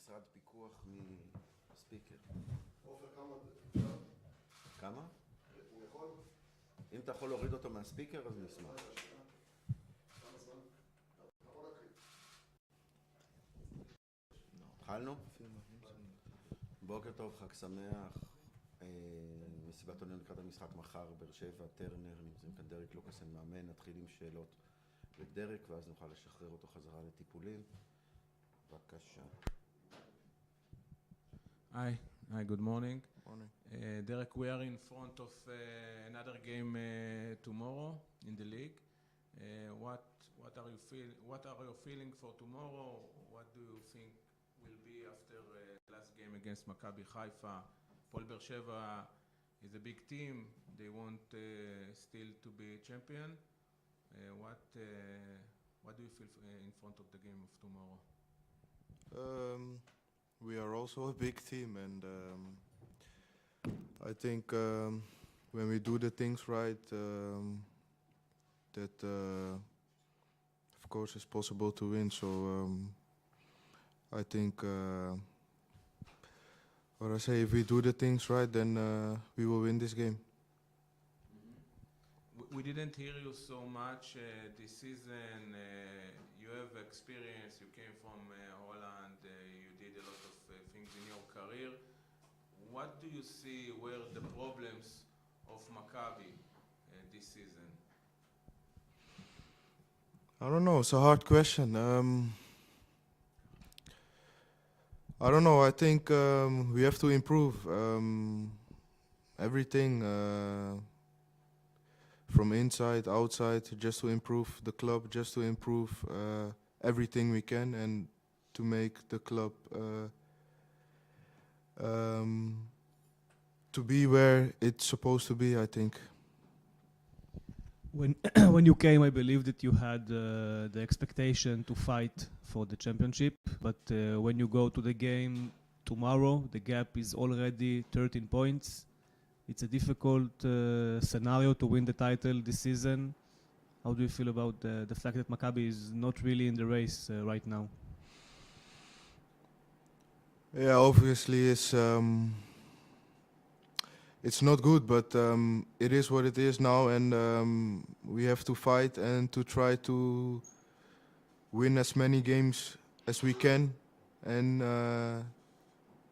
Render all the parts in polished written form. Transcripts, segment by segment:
משרד פיקוח מספיקר. עופר, כמה? כמה? הוא יכול? אם אתה יכול להוריד אותו מהספיקר אז נשמח. כמה זמן? אתה יכול להתחיל. התחלנו? בוקר טוב, חג שמח. מסיבת עיתונאים לקראת המשחק מחר, באר שבע, טרנר, נמצאים כאן דרק לוקאסן מאמן. נתחיל עם שאלות לדרק ואז נוכל לשחרר אותו חזרה לטיפולים. בבקשה. Hi, good morning. Morning. Derek, we are in front of another game tomorrow in the league. What are your feelings for tomorrow? What do you think will be after last game against Maccabi Haifa? Paul Beer Sheva is a big team. They want still to be champion. What do you feel in front of the game of tomorrow? We are also a big team, and I think when we do the things right, that of course it's possible to win. So I think what I say, if we do the things right, then we will win this game. We didn't hear you so much this season. You have experience. You came from Holland. You did a lot of things in your career. What do you see were the problems of Maccabi this season? I don't know. It's a hard question. I don't know. I think we have to improve everything from inside, outside, just to improve the club, just to improve everything we can, and to make the club to be where it's supposed to be, I think. When you came, I believe that you had the expectation to fight for the championship, but when you go to the game tomorrow, the gap is already 13 points. It's a difficult scenario to win the title this season. How do you feel about the fact that Maccabi is not really in the race right now? Yeah, obviously it's not good, but it is what it is now, and we have to fight and to try to win as many games as we can, and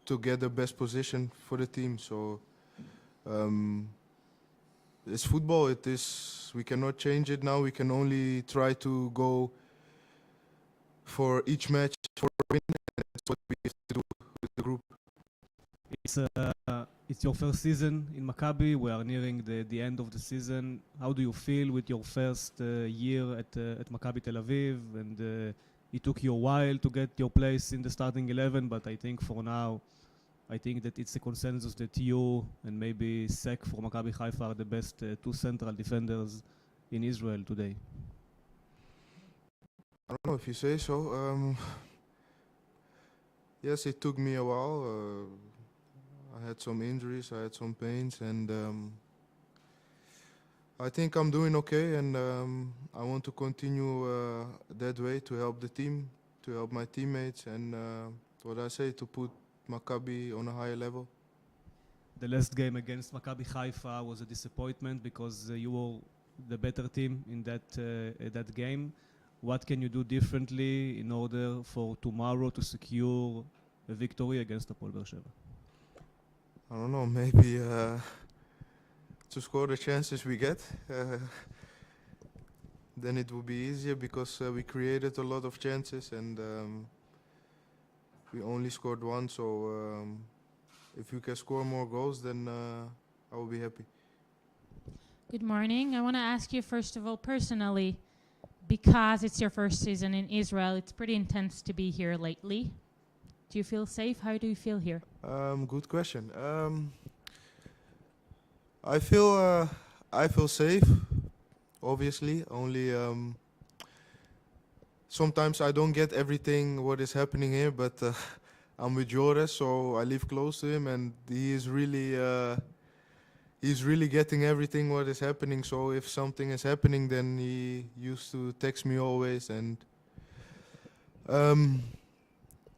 to get the best position for the team. So it's football. It is. We cannot change it now. We can only try to go for each match for a win, and that's what we have to do with the group. It's your first season in Maccabi. We are nearing the end of the season. How do you feel with your first year at Maccabi Tel Aviv? And it took you a while to get your place in the starting 11, but I think for now, I think that it's a consensus that you and maybe Sek for Maccabi Haifa are the best two central defenders in Israel today. I don't know if you say so. Yes, it took me a while. I had some injuries, I had some pains, and I think I'm doing okay, and I want to continue that way to help the team, to help my teammates, and what I say, to put Maccabi on a higher level. The last game against Maccabi Haifa was a disappointment because you were the better team in that game. What can you do differently in order for tomorrow to secure a victory against Paul Beer Sheva? I don't know, maybe to score the chances we get, then it will be easier, because we created a lot of chances and we only scored one. So if you can score more goals, then I will be happy. Good morning. I want to ask you first of all personally, because it's your first season in Israel, it's pretty intense to be here lately. Do you feel safe? How do you feel here? Good question. I feel safe, obviously. Only sometimes I don't get everything what is happening here, but I'm with Joris, so I live close to him, and he's really getting everything what is happening. So if something is happening, then he used to text me always, and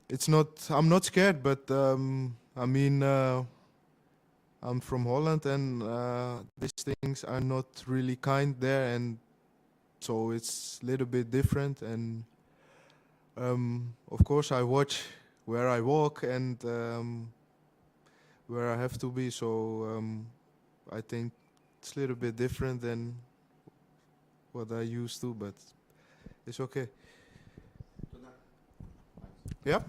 it's not. I'm not scared, but I mean, I'm from Holland, and these things are not really kind there, and so it's a little bit different. And of course, I watch where I walk and where I have to be. So I think it's a little bit different than what I used to, but it's okay. Yeah.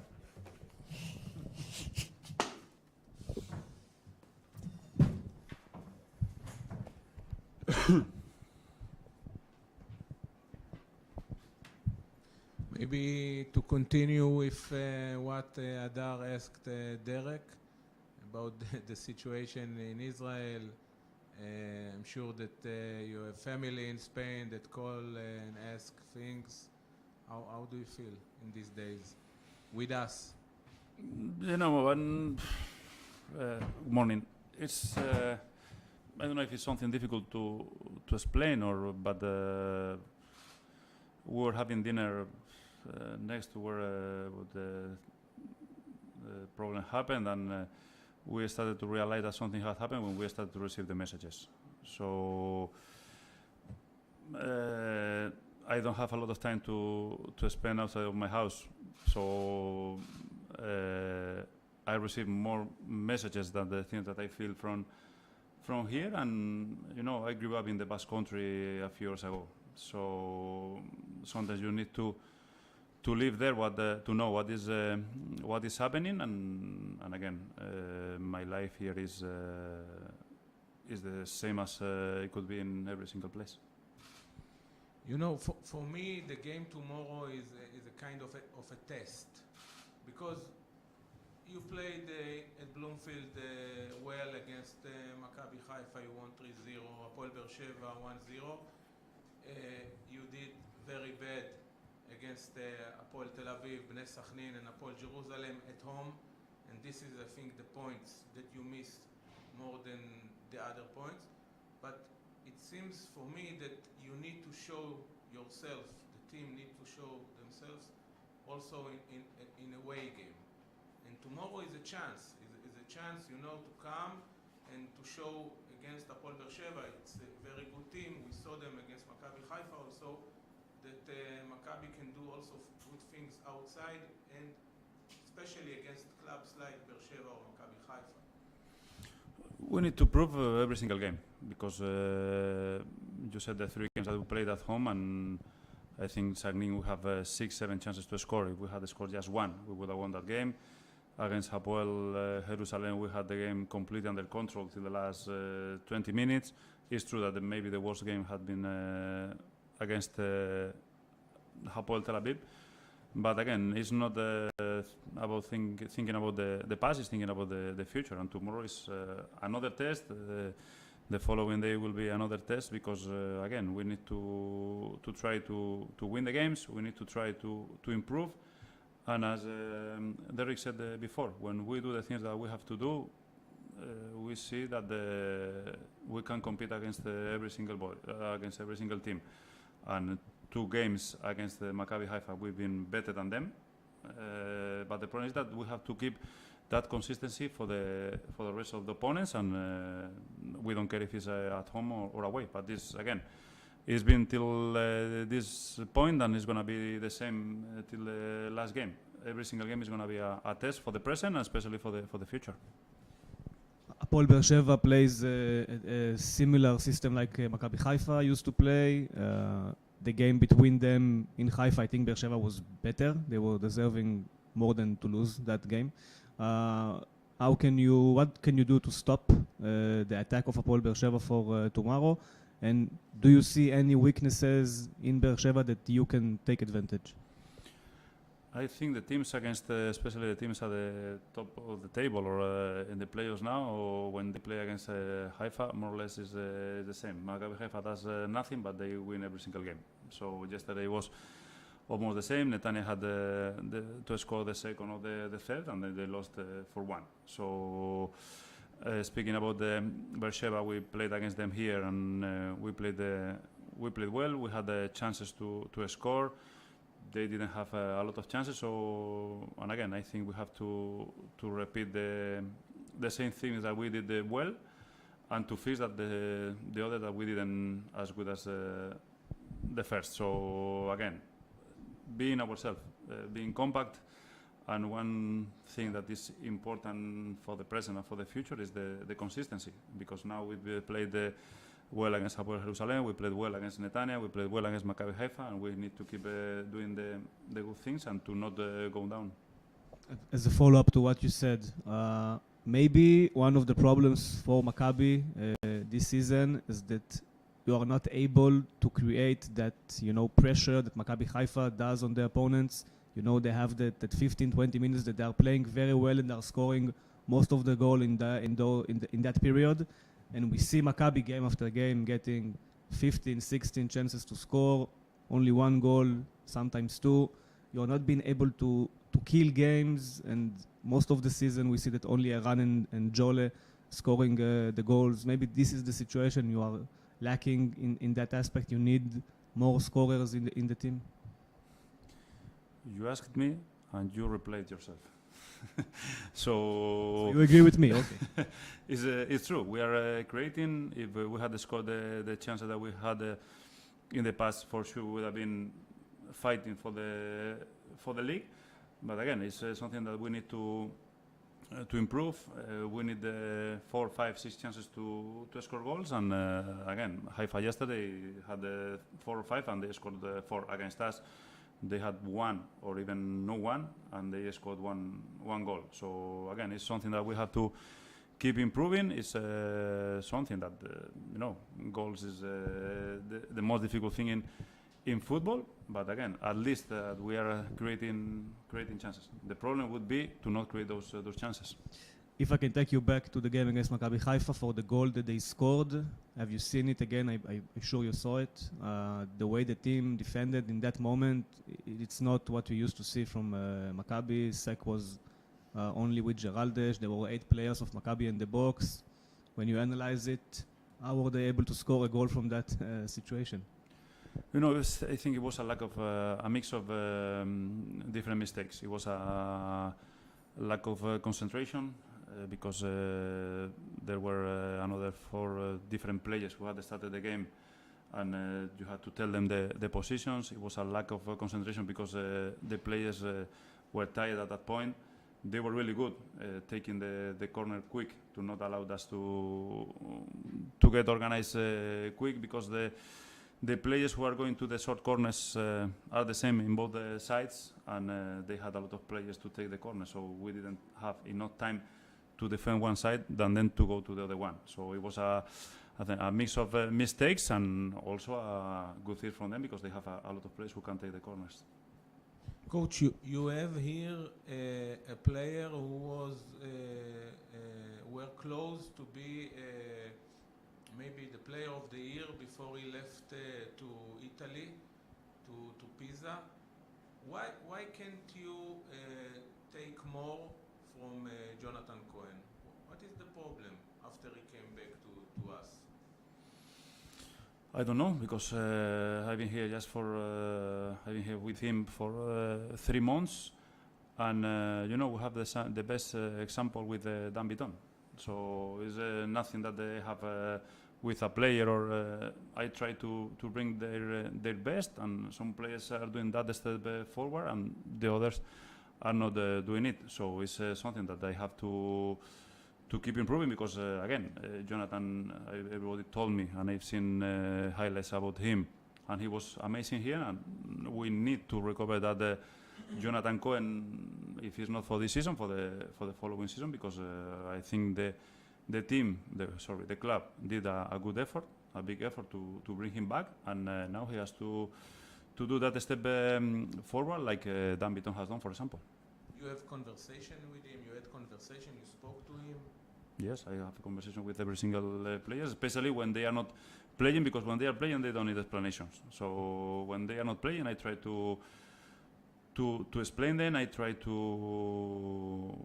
Maybe to continue with what Adar asked Derek about the situation in Israel. I'm sure that you have family in Spain that call and ask things. How do you feel in these days with us? You know, morning. It's I don't know if it's something difficult to explain but we were having dinner next to where the problem happened, and we started to realize that something had happened when we started to receive the messages. So I don't have a lot of time to spend outside of my house. So I receive more messages than the things that I feel from here. And you know, I grew up in the Basque Country a few years ago. So sometimes you need to live there, to know what is happening, and again, my life here is the same as it could be in every single place. You know, for me, the game tomorrow is a kind of a test, because you played at Bloomfield well against Maccabi Haifa. You won 3-0. Apol Be'er Sheva 1-0. You did very bad against Apol Tel Aviv, Bnei Sachnin, and Apol Jerusalem at home. And this is, I think, the points that you missed more than the other points. But it seems for me that you need to show yourself, the team need to show themselves also in a away game. And tomorrow is a chance, is a chance, you know, to come and to show against Apol Be'er Sheva. It's a very good team. We saw them against Maccabi Haifa also, that Maccabi can do also good things outside, and especially against clubs like Be'er Sheva or Maccabi Haifa. We need to prove every single game, because you said the 3 games that we played at home, and I think Sagnin we have 6-7 chances to score. If we had scored just 1, we would have won that game. Against Hapoel Jerusalem, we had the game completely under control till the last 20 minutes. It's true that maybe the worst game had been against Hapoel Tel Aviv. But again, it's not about thinking about the past, it's thinking about the future. And tomorrow is another test. The following day will be another test, because again, we need to try to win the games. We need to try to improve. And as Derek said before, when we do the things that we have to do, we see that we can compete against every single team. And 2 games against Maccabi Haifa, we've been better than them. But the problem is that we have to keep that consistency for the rest of the opponents, and we don't care if it's at home or away. But this, again, it's been till this point, and it's going to be the same till the last game. Every single game is going to be a test for the present, and especially for the future. Apol Be'er Sheva plays a similar system like Maccabi Haifa used to play. The game between them in Haifa, I think Be'er Sheva was better. They were deserving more than to lose that game. What can you do to stop the attack of Apol Be'er Sheva for tomorrow? And do you see any weaknesses in Be'er Sheva that you can take advantage? I think the teams against, especially the teams at the top of the table or in the playoffs now, or when they play against Haifa, more or less is the same. Maccabi Haifa does nothing, but they win every single game. So yesterday was almost the same. Netanya had to score the second or the third, and then they lost 4-1. So speaking about the Be'er Sheva, we played against them here, and we played well. We had the chances to score. they didn't have a lot of chances. So, and again, I think we have to repeat the same things that we did well, and to fix that the other that we didn't as good as the first. So again, being ourselves, being compact, and one thing that is important for the present and for the future is the consistency, because now we've played well against Apol Jerusalem, we played well against Netanya, we played well against Maccabi Haifa, and we need to keep doing the good things and to not go down. As a follow-up to what you said, maybe one of the problems for Maccabi this season is that you are not able to create that, pressure that Maccabi Haifa does on the opponents. They have that 15-20 minutes that they are playing very well and they are scoring most of the goal in that period. And we see Maccabi game after game getting 15, 16 chances to score, only one goal, sometimes two. You're not being able to kill games, and most of the season we see that only Eran and Jole scoring the goals. Maybe this is the situation you are lacking in that aspect. You need more scorers in the team. You asked me and you replied yourself. So you agree with me? Okay. It's true. We are creating. If we had scored the chances that we had in the past, for sure we would have been fighting for the league. But again, it's something that we need to improve. We need 4, 5, 6 chances to score goals. And again, Haifa yesterday had 4 or 5, and they scored 4 against us. They had 1 or even no 1, and they scored one goal. So again, it's something that we have to keep improving. It's something that goals is the most difficult thing in football. But again, at least we are creating chances. The problem would be to not create those chances. If I can take you back to the game against Maccabi Haifa for the goal that they scored, have you seen it again? I'm sure you saw it. The way the team defended in that moment, it's not what we used to see from Maccabi. Sek was only with Geraldes. There were 8 players of Maccabi in the box. When you analyze it, how were they able to score a goal from that situation? I think it was a lack of a mix of different mistakes. It was a lack of concentration. Because there were another 4 different players who had started the game, and you had to tell them the positions. It was a lack of concentration because the players were tired at that point. They were really good taking the corner quick to not allow us to get organized quick, because the players who are going to the short corners are the same in both sides, and they had a lot of players to take the corner, so we didn't have enough time to defend one side than then to go to the other one. So it was a mix of mistakes and also a good thing from them, because they have a lot of players who can take the corners. Coach, you have here a player who was were close to be maybe the player of the year before he left to Italy, to Pisa. Why can't you take more from Jonathan Cohen? What is the problem after he came back to us? I don't know, because I've been here I've been here with him for 3 months, and we have the best example with Dan Biton. So it's nothing that they have with a player, or I try to bring their best, and some players are doing that step forward, and the others are not doing it. So it's something that I have to keep improving, because again, Jonathan, everybody told me, and I've seen highlights about him, and he was amazing here, and we need to recover that Jonathan Cohen, if he's not for this season, for the following season, because I think the team, the club did a good effort, a big effort to bring him back, and now he has to do that step forward, like Dan Biton has done, for example. You have conversation with him, you had conversation, you spoke to him? Yes, I have a conversation with every single player, especially when they are not playing, because when they are playing, they don't need explanations. So when they are not playing, I try to explain them, I try to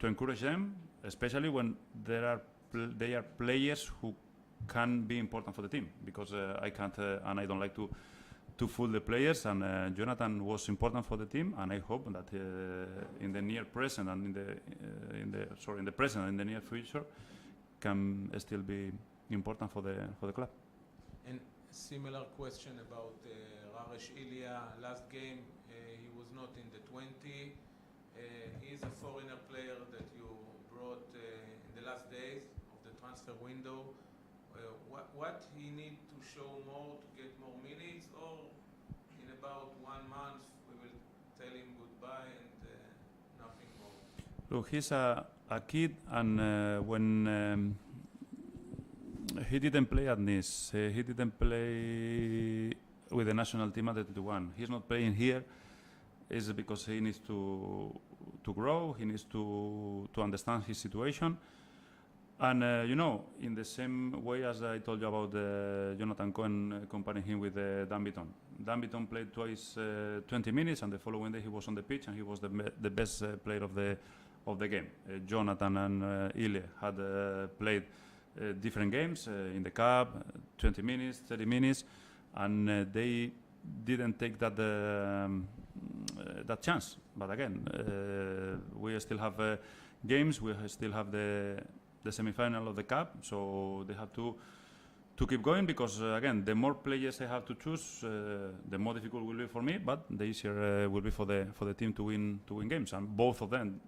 encourage them, especially when they are players who can be important for the team, because I can't and I don't like to to fool the players, and Jonathan was important for the team, and I hope that in the near present and in the present and in the near future can still be important for the club. And similar question about Raresh Ilya. Last game he was not in the 20. He is a foreigner player that you brought in the last days of the transfer window. What he need to show more to get more minutes, or in about 1 month we will tell him goodbye and nothing more? Look, he's a kid, and when he didn't play at Nice, he didn't play with the national team at the 21. He's not playing here is because he needs to grow, he needs to understand his situation. And in the same way as I told you about Jonathan Cohen, comparing him with Dan Bitton. Dan Bitton played twice 20 minutes, and the following day he was on the pitch, and he was the best player of the game. Jonathan and Ile had played different games in the cup, 20 minutes, 30 minutes, and they didn't take that chance. But again, we still have games, we still have the semi-final of the cup, so they have to keep going, because again, the more players I have to choose, the more difficult it will be for me, but the easier will be for the team to win games. And both of them,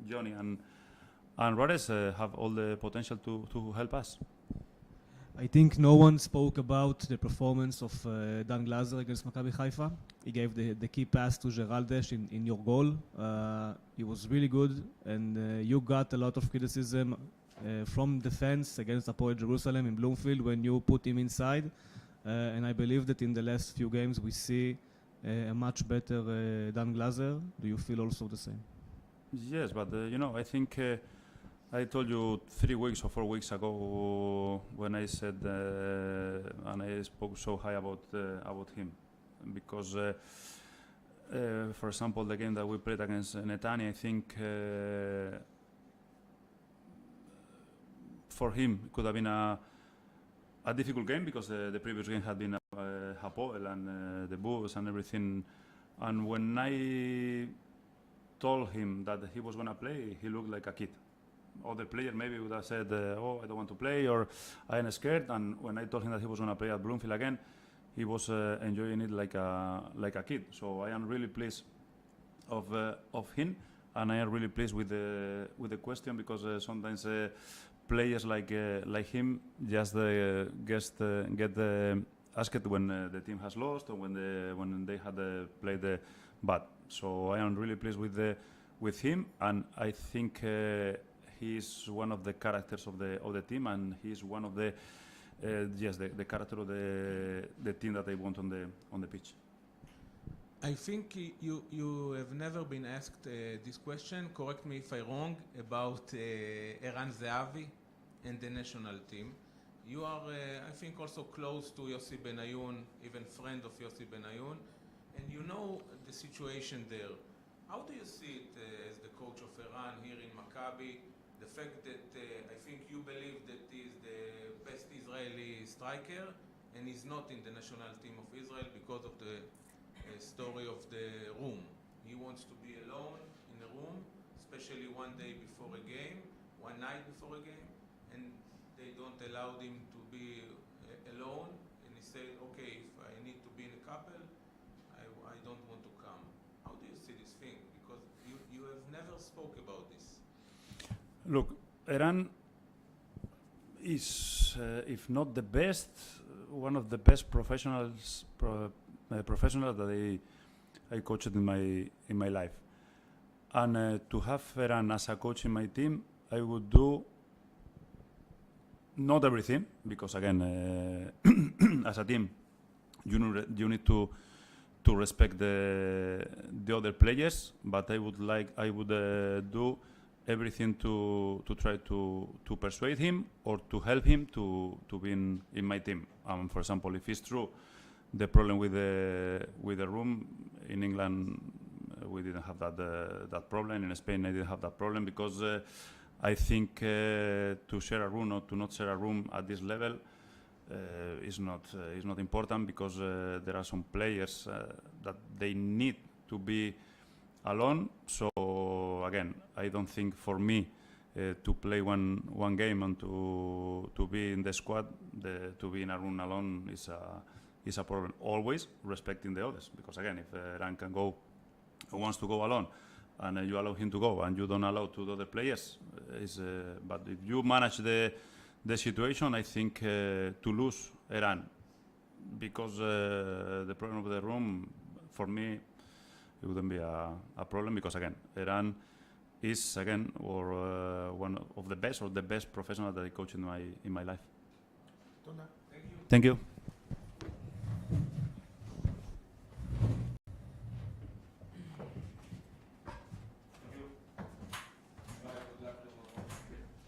Johnny and Rares, have all the potential to help us. I think no one spoke about the performance of Dan Glazer against Maccabi Haifa. He gave the key pass to Geraldes in your goal. He was really good, and you got a lot of criticism from the fans against Hapoel Jerusalem in Bloomfield when you put him inside. And I believe that in the last few games we see a much better Dan Glazer. Do you feel also the same? Yes, but I think I told you 3 weeks or 4 weeks ago when I said and I spoke so high about him, because for example, the game that we played against Netanya, I think for him it could have been a difficult game, because the previous game had been Hapoel and the Bulls and everything. And when I told him that he was going to play, he looked like a kid. Other player maybe would have said, oh, I don't want to play, or I am scared. And when I told him that he was going to play at Bloomfield again, he was enjoying it like a kid. So I am really pleased of him, and I am really pleased with the question, because sometimes players like him just get asked when the team has lost, or when they had played bad. So I am really pleased with him, and I think he's one of the characters of the team, and he's one of the character of the team that they want on the pitch. I think you have never been asked this question, correct me if I'm wrong, about Eran Zehavi and the national team. You are, I think, also close to Yossi Benayoun, even friend of Yossi Benayoun, and you know the situation there. How do you see it as the coach of Eran here in Maccabi? The fact that I think you believe that he is the best Israeli striker, and he's not in the national team of Israel because of the story of the room. He wants to be alone in a room, especially one day before a game, one night before a game, and they don't allow him to be alone. And he said, okay, if I need to be in a couple, I don't want to come. How do you see this thing? Because you have never spoke about this. Look, Eran is, if not the best, one of the best professionals that I coached in my life. And to have Eran as a coach in my team, I would do not everything, because again, as a team, you need to respect the other players. But I would do everything to try to persuade him or to help him to be in my team. For example, if it's true, the problem with the room in England, we didn't have that problem. In Spain, I didn't have that problem, because I think to share a room or to not share a room at this level, is not important, because there are some players that they need to be alone. So again, I don't think for me to play one game and to be in the squad, to be in a room alone is a problem. Always respecting the others, because again, if Ran wants to go alone, and you allow him to go, and you don't allow to the other players, but if you manage the situation, I think to lose Iran because the problem of the room, for me, it wouldn't be a problem, because again, Iran is one of the best or the best professional that I coached in my life. Thank you.